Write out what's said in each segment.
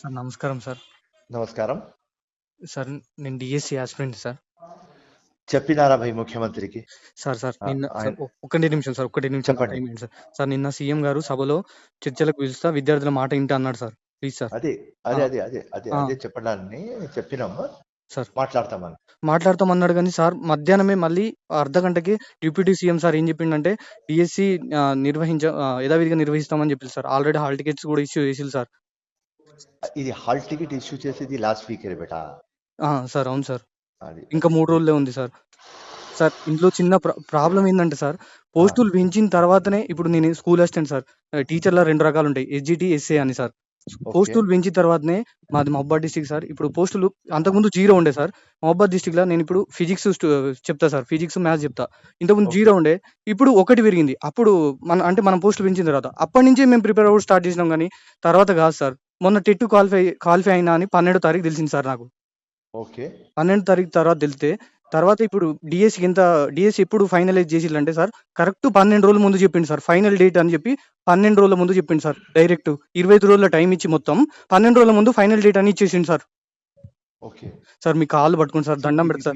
Sir నమస్కారం sir. నమస్కారం. Sir నేను డీఎస్సీ యాస్పిరెంట్ సార్. చెప్పినారా భయ్ ముఖ్యమంత్రికి? సార్ నిన్న ఆయన ఒక్కటే నిమిషం సార్, ఒక్కటే నిమిషం నాకు చెప్పండి. టైం ఇవ్వండి సార్. సార్ నిన్న సీఎం గారు సభలో చర్చలకు పిలుస్తా విద్యార్థుల మాట ఇంటా అన్నాడు సార్. Please sir. అదే ఆ, అదే అదే అదే అదే ఆ, అదే చెప్పడాన్ని చెప్పినాము, సార్ మాట్లాడతామని. మాట్లాడతామన్నాడు కానీ సార్ మధ్యాహ్నమే మళ్ళీ అర్ధ గంటకి డిప్యూటీ సీఎం సార్ ఏం చెప్పిండంటే డిఎస్సి యథావిధిగా నిర్వహిస్తామని చెప్పింది సార్. ఆల్రెడీ హాల్ టికెట్స్ కూడా ఇష్యూ చేసింది సార్. ఇది హాల్ టికెట్ ఇష్యూ చేసేది లాస్ట్ వీక్ బేటా. సార్ అవును సార్, అది ఇంకా 3 రోజులే ఉంది సార్. సార్ ఇంట్లో చిన్న ప్రాబ్లం ఏంటంటే సార్, పోస్టులు పెంచిన తర్వాతనే ఇప్పుడు నేను స్కూల్ అసిస్టెంట్ సార్. టీచర్ల 2 రకాలు ఉంటాయి, ఎస్జిటి, ఎస్ఏ అని సార్. ఓకే పోస్టులు పెంచిన తర్వాతనే మాది మహబాద్ డిస్ట్రిక్ట్ సార్. ఇప్పుడు పోస్టులు అంతకుముందు 0 ఉండే సార్. మహబాద్ డిస్ట్రిక్ట్ లో నేను ఇప్పుడు ఫిజిక్స్ చెప్తా సార్, ఫిజిక్స్ మ్యాథ్స్ చెప్తా. ఇంతకుముందు ఓకే 0 ఉండే, ఇప్పుడు 1 పెరిగింది. అప్పుడు మనం పోస్టులు పెంచిన తర్వాత అప్పటి నుంచే మేము ప్రిపేర్ అవ్వడం స్టార్ట్ చేసినాం, కానీ తర్వాత కాదు సార్. మొన్న టెట్ క్వాలిఫై అయినా అని 12వ తారీఖు తెలిసింది సార్ నాకు. ఓకే 12వ తారీఖు తర్వాత తెలిస్తే తర్వాత ఇప్పుడు డిఎస్సి ఎప్పుడు ఫైనలైజ్ చేసిల్లంటే సార్, కరెక్ట్ 12 రోజుల ముందు చెప్పిండు సార్. ఫైనల్ డేట్ అని చెప్పి 12 రోజుల ముందు చెప్పిండు సార్. డైరెక్ట్ 25 రోజుల టైం ఇచ్చి మొత్తం 12 రోజుల ముందు ఫైనల్ డేట్ అని ఇచ్చేసిండు సార్. ఓకే సార్ మీ కాళ్ళు పట్టుకోండి సార్, దండం పెడతా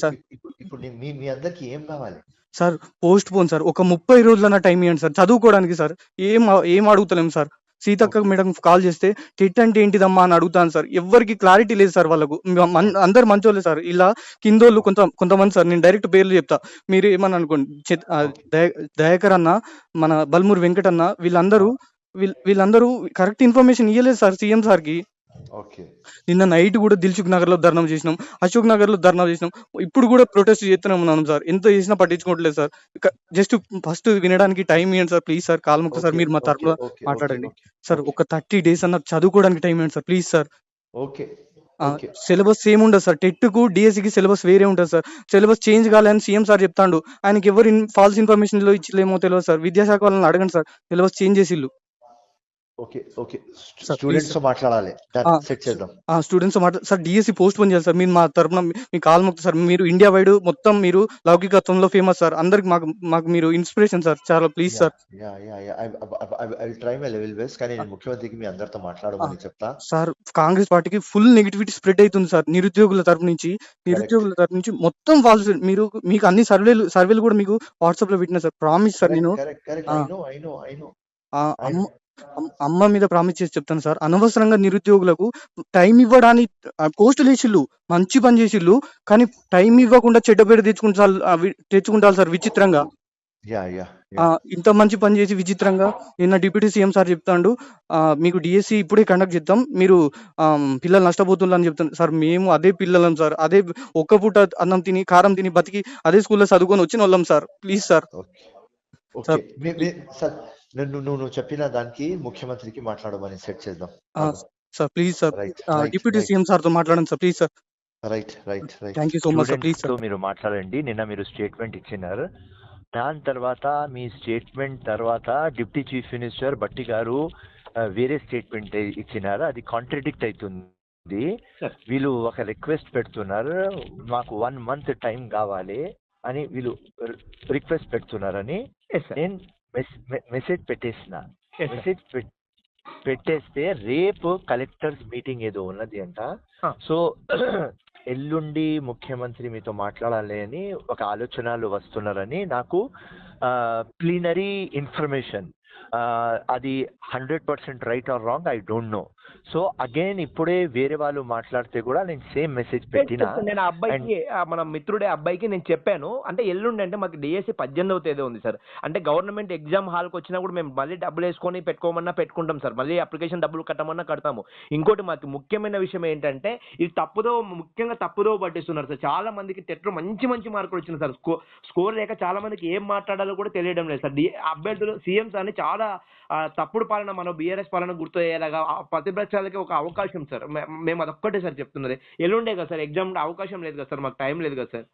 సార్. ఇప్పుడు మీ అందరికి ఏం కావాలి? సార్ పోస్ట్ పోన్ సార్, ఒక 30 రోజులన్న టైం ఇవ్వండి సార్ చదువుకోవడానికి సార్. ఏం అడుగుతలేం sir. Seethakka okay madam call చేస్తే టెట్ అంటే ఏంటిదమ్మా అని అడుగుతాను సార్. ఎవ్వరికి క్లారిటీ లేదు సార్. వాళ్ళకు అందరు మంచోళ్ళే సార్. ఇలా కిందోళ్ళు కొంతమంది సార్, నేను డైరెక్ట్ పేర్లు చెప్తా, మీరు ఏమని అనుకోండి. దయాకర్ అన్న, మన బల్మూరి వెంకట్ అన్న, వీళ్ళందరూ కరెక్ట్ ఇన్ఫర్మేషన్ ఇవ్వలేదు సార్ సీఎం సార్కి. ఓకే నిన్న నైట్ కూడా దిల్సుఖ్ నగర్ లో ధర్నా చేసినాం, అశోక్ నగర్ లో ధర్నా చేసినాం. ఇప్పుడు కూడా ప్రొటెస్ట్ చేస్తూనే ఉన్నాం సార్. ఎంత చేసినా పట్టించుకోవట్లేదు సార్. జస్ట్ ఫస్ట్ వినడానికి టైం ఇవ్వండి సార్ ప్లీజ్ సార్. కాల్ముక్త సార్, ఓకే మీరు మా ఓకే తరపున ఓకే మాట్లాడండి ఓకే సార్. ఓకే ఒక 30 days అన్న చదువుకోవడానికి టైం ఇవ్వండి sir please sir. Okay okay syllabus same ఉండదు సార్. టెట్ కు డిఎస్సికి సిలబస్ వేరే ఉంటుంది సార్. సిలబస్ చేంజ్ కాలేదని సీఎం సార్ చెప్తాడు. ఆయనకి ఎవరు ఫాల్స్ ఇన్ఫర్మేషన్ లో ఇచ్చిలేమో తెలియదు సార్. విద్యాశాఖ వాళ్ళని అడగండి సార్, సిలబస్ చేంజ్ చేసిల్లు okay okay sir. Please students sir. మాట్లాడాలి, సెట్ చేద్దాం. Students sir DSC postpone చేయాలి సార్. మీరు మా తరపున మీ కాల్ముక్త సార్. మీరు ఇండియా వైడ్ మొత్తం మీరు లౌకికత్వంలో ఫేమస్ సార్. అందరికి మాకు మీరు ఇన్స్పిరేషన్ సార్. చాలా please sir. I will try my level best, కానీ నేను ముఖ్యమంత్రికి మీ అందరితో మాట్లాడమని చెప్తా. సార్ కాంగ్రెస్ పార్టీకి ఫుల్ నెగిటివిటీ స్ప్రెడ్ అవుతుంది సార్. నిరుద్యోగుల తరపు నుంచి మొత్తం ఫాల్స్. మీకు అన్ని సర్వేలు కూడా మీకు వాట్సాప్ లో పెట్టినా సార్. Promise sir. నేను ఆ, అమ్మ అమ్మ మీద ప్రామిస్ చేసి చెప్తాను సార్. అనవసరంగా నిరుద్యోగులకు టైం ఇవ్వడానికి పోస్టులు వేసిళ్ళు, మంచి పని చేసిళ్ళు, కానీ టైం ఇవ్వకుండా చెడ్డ పేరు తెచ్చుకుంటారు సార్ విచిత్రంగా. ఇంత మంచి పని చేసి విచిత్రంగా నిన్న డిప్యూటీ సీఎం సార్ చెప్తాడు, మీకు డిఎస్సి ఇప్పుడే కండక్ట్ చేద్దాం, మీరు పిల్లలు నష్టపోతున్నారు అని చెప్తాను సార్. మేము అదే పిల్లలం సార్. అదే ఒక్క పూట అన్నం తిని కారం తిని బతికి అదే స్కూల్లో చదువుకొని వచ్చిన వాళ్ళం sir. Please sir. Okay sir, నువ్వు చెప్పిన దానికి ముఖ్యమంత్రికి మాట్లాడమని సెట్ చేద్దాం sir. Please sir, deputy CM sir తో మాట్లాడండి sir please sir. Right right right thank you so much sir. Please sir మీరు మాట్లాడండి. నిన్న మీరు స్టేట్మెంట్ ఇచ్చినారు. దాని తర్వాత మీ స్టేట్మెంట్ తర్వాత డిప్యూటీ చీఫ్ మినిస్టర్ భట్టి గారు వేరే స్టేట్మెంట్ ఇచ్చినారు. అది కాంట్రడిక్ట్ అవుతుంది. వీళ్ళు ఒక రిక్వెస్ట్ పెడుతున్నారు, మాకు 1 month టైం కావాలి అని వీళ్ళు రిక్వెస్ట్ పెడుతున్నారని నేను మెసేజ్ పెట్టేసిన. మెసేజ్ పెట్టేస్తే రేపు కలెక్టర్స్ మీటింగ్ ఏదో ఉన్నది అంట. సో ఎల్లుండి ముఖ్యమంత్రి మీతో మాట్లాడాలి అని ఒక ఆలోచనలు వస్తున్నారని నాకు ప్లీనరీ ఇన్ఫర్మేషన్. అది 100% right are wrong I don't know. So again ఇప్పుడే వేరే వాళ్ళు మాట్లాడితే కూడా నేను సేమ్ మెసేజ్ పెట్టినా. నేను అబ్బాయికి, మన మిత్రుడే అబ్బాయికి నేను చెప్పాను. అంటే ఎల్లుండి అంటే మాకు డిఎస్సి 18వ తేదీ ఉంది సార్. అంటే గవర్నమెంట్ ఎగ్జామ్ హాల్కి వచ్చినా కూడా మేము మళ్ళీ డబ్బులు వేసుకొని పెట్టుకోమన్నా పెట్టుకుంటాం సార్. మళ్ళీ అప్లికేషన్ డబ్బులు కట్టమన్నా కడతాము. ఇంకోటి మాకు ముఖ్యమైన విషయం ఏంటంటే ఇది ముఖ్యంగా తప్పుదో పట్టిస్తున్నారు సార్. చాలా మందికి టెట్లో మంచి మార్కులు వచ్చినాయి సార్. స్కోర్ లేక చాలా మందికి ఏం మాట్లాడాలో కూడా తెలియడం లేదు సార్. అభ్యర్థులు సీఎం సార్ని చాలా తప్పుడు పాలన, మనం బీఆర్ఎస్ పాలన గుర్తు అయ్యేలాగా ప్రతిపక్షాలకి ఒక అవకాశం సార్. మేము అదొక్కటే సార్ చెప్తున్నది. ఎల్లుండే కదా సార్ ఎగ్జామ్, అవకాశం లేదు కదా సార్, మాకు టైం లేదు కదా సార్.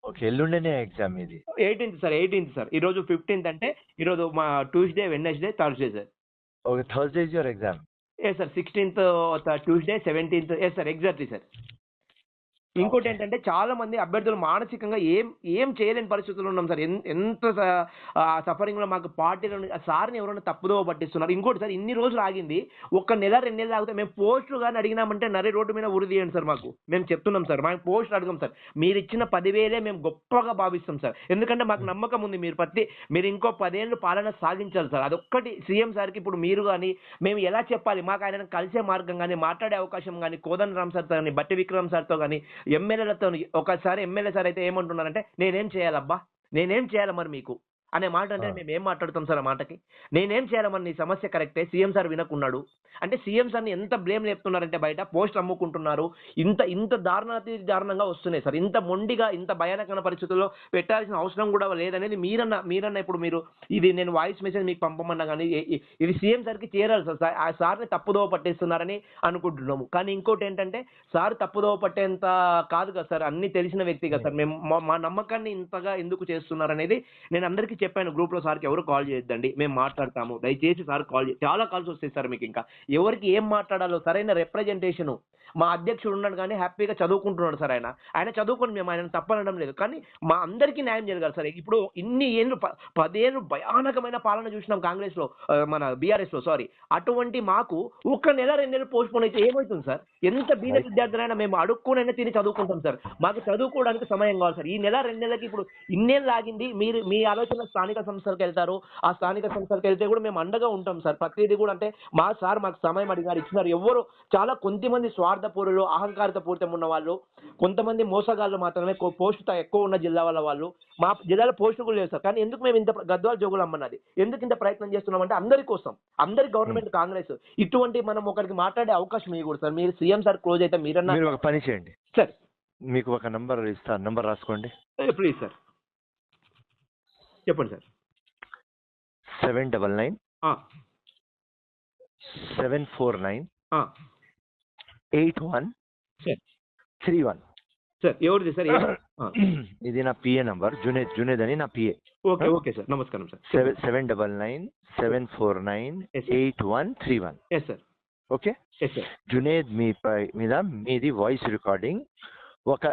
ఓకే, ఎల్లుండేనే ఎగ్జామ్ ఇది. 18th sir. ఈ రోజు 15th అంటే ఈరోజు మా Tuesday, Wednesday, Thursday sir. Okay, Thursday is your exam. Sir 16th Tuesday, 17th sir. Exactly sir. ఇంకోటి ఏంటంటే చాలా మంది అభ్యర్థులు మానసికంగా ఏం చేయలేని పరిస్థితుల్లో ఉన్నాం సార్. ఎంత సఫరింగ్ లో మాకు పార్టీలో సార్ని ఎవరైనా తప్పుదో పట్టిస్తున్నారు. ఇంకోటి సార్, ఇన్ని రోజులు ఆగింది, 1 నెల 2 నెలలు ఆగితే మేము పోస్టులు కానీ అడిగినామంటే నరి రోడ్డు మీద ఉరి తీయండి సార్. మేము చెప్తున్నాం సార్, మాకు పోస్టులు అడగం సార్. మీరు ఇచ్చిన 10,000 మేము గొప్పగా భావిస్తాం సార్. ఎందుకంటే మాకు నమ్మకం ఉంది మీరు ఇంకో 10 ఏళ్ళు పాలన సాగించాలి సార్. అదొక్కటి సీఎం సార్కి ఇప్పుడు మీరు కానీ మేము ఎలా చెప్పాలి, మాకు ఆయన కలిసే మార్గం కానీ, మాట్లాడే అవకాశం కానీ, కోదండరామ్ సార్తో కానీ, బట్టి విక్రమ్ సార్తో కానీ, ఎమ్మెల్యేలతో ఒకసారి ఎమ్మెల్యే సార్ అయితే ఏమంటున్నారంటే నేనేం చేయాలబ్బా, నేనేం చేయాలి మరి మీకు అనే మాట అంటే మేము ఏం మాట్లాడుతాం సార్ ఆ మాటకి? నేనేం చేయాలి మరి, నీ సమస్య కరెక్టే, సీఎం సార్ వినకున్నాడు అంటే సీఎం సార్ని ఎంత బ్లేమ్ లేపుతున్నారంటే బయట పోస్ట్ అమ్ముకుంటున్నారు. ఇంత దారుణంగా వస్తున్నాయి సార్. ఇంత మొండిగా ఇంత భయానకమైన పరిస్థితుల్లో పెట్టాల్సిన అవసరం కూడా లేదనేది మీరన్న ఇప్పుడు మీరు ఇది నేను వాయిస్ మెసేజ్ మీకు పంపమన్నా కానీ ఇది సీఎం సార్కి చేరాలి సార్. ఆ సార్ని తప్పుదోవ పట్టేస్తున్నారని అనుకుంటున్నాము. కానీ ఇంకోటి ఏంటంటే సార్ తప్పుదోవ పట్టేంత కాదు కదా సార్, అన్ని తెలిసిన వ్యక్తి కదా సార్. మేము మా నమ్మకాన్ని ఇంతగా ఎందుకు చేస్తున్నారు అనేది నేను అందరికీ చెప్పాను గ్రూప్ లో. సార్కి ఎవరు కాల్ చేయొద్దండి, మేము మాట్లాడతాము, దయచేసి సార్ చాలా కాల్స్ వస్తాయి సార్ మీకు. ఇంకా ఎవరికి ఏం మాట్లాడాలో సరైన రిప్రజెంటేషన్ మా అధ్యక్షుడు ఉన్నాడు కానీ హ్యాపీగా చదువుకుంటున్నాడు సార్. ఆయన చదువుకొని మేము ఆయన తప్పనడం లేదు, కానీ మా అందరికీ న్యాయం జరగాలి సార్. ఇప్పుడు ఇన్ని ఏళ్ళు 10 ఏళ్ళు భయానకమైన పాలన చూసినాం కాంగ్రెస్ లో, మన బీఆర్ఎస్ లో సారీ. అటువంటి మాకు 1 నెల 2 నెలలు పోస్ట్ పోన్ అయితే ఏమవుతుంది సార్? ఎంత బీద విద్యార్థులైనా మేము అడుక్కునైనా తిని చదువుకుంటాం సార్. మాకు చదువుకోవడానికి సమయం కావాలి సార్. ఈ నెల 2 నెలలకి ఇప్పుడు ఇన్నేళ్ళు ఆగింది. మీ ఆలోచన స్థానిక సంస్థలకు వెళ్తారు, ఆ స్థానిక సంస్థలకు వెళ్తే కూడా మేము అండగా ఉంటాం సార్. ప్రతిదీ కూడా అంటే మాకు సమయం అడిగారు, ఇచ్చినారు. ఎవరు చాలా కొంతమంది స్వార్థపూరులు, అహంకారిత పూరితం ఉన్న వాళ్ళు, కొంతమంది మోసగాళ్ళు మాత్రమే పోస్టు ఎక్కువ ఉన్న జిల్లా వాళ్ళు. మా జిల్లాలో పోస్టు కూడా లేదు సార్. కానీ ఎందుకు మేము ఇంత గద్వాల జోగులు అమ్మన్నది ఎందుకు ఇంత ప్రయత్నం చేస్తున్నామంటే అందరి కోసం, అందరి గవర్నమెంట్ కాంగ్రెస్ ఇటువంటి మనం ఒకరికి మాట్లాడే అవకాశం ఇవ్వకూడదు సార్. మీరు సీఎం సార్ క్లోజ్ అయితే మీరన్నా మీరు ఒక పని చేయండి సార్, మీకు ఒక నంబర్ ఇస్తాను, నంబర్ రాసుకోండి. ప్లీజ్ సార్ చెప్పండి సార్. 799 749 8131. సార్ ఎవరిది సార్? ఇది నా పిఏ నంబర్, జునేద్ అని నా పిఏ. ఓకే సార్, నమస్కారం sir. 799 749 8131. Yes sir. Okay Junaid, మీద మీది వాయిస్ రికార్డింగ్ ఒక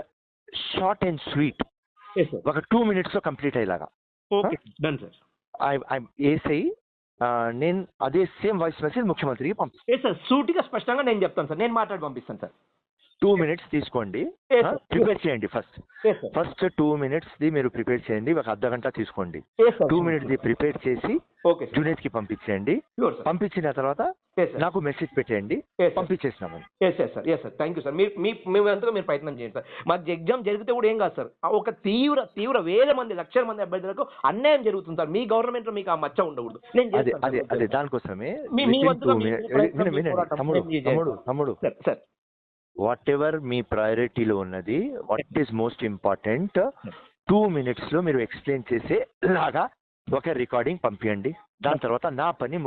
షార్ట్ అండ్ స్వీట్ ఒక 2 minutes లో కంప్లీట్ అయ్యేలాగా డన్ సార్. ఏసై నేను అదే సేమ్ వాయిస్ మెసేజ్ ముఖ్యమంత్రికి పంపిస్తాను సార్. సూటిగా స్పష్టంగా నేను చెప్తాను సార్, నేను మాట్లాడి పంపిస్తాను సార్. 2 minutes తీసుకోండి, ప్రిపేర్ చేయండి. ఫస్ట్ 2 minutes ది మీరు ప్రిపేర్ చేయండి, ఒక అర్ధ గంట తీసుకోండి. 2 minutes ది ప్రిపేర్ చేసి జునేద్ కి పంపించేయండి. పంపించిన తర్వాత నాకు మెసేజ్ పెట్టేయండి, పంపించేసినాము. Thank you sir. మీరు ప్రయత్నం చేయండి సార్. మాకు ఎగ్జామ్ జరిగితే కూడా ఏం కాదు సార్, ఒక తీవ్ర వేల మంది లక్షల మంది అభ్యర్థులకు అన్యాయం జరుగుతుంది సార్. మీ గవర్నమెంట్ లో మీకు ఆ మచ్చ ఉండకూడదు. అదే దానికోసమే తమ్ముడు సార్ వాట్ ఎవర్ మీ ప్రయారిటీలో ఉన్నది, what is most important 2 minutes లో మీరు ఎక్స్ప్లెయిన్ చేసే లాగా ఒక రికార్డింగ్ పంపించండి. దాని తర్వాత నా పని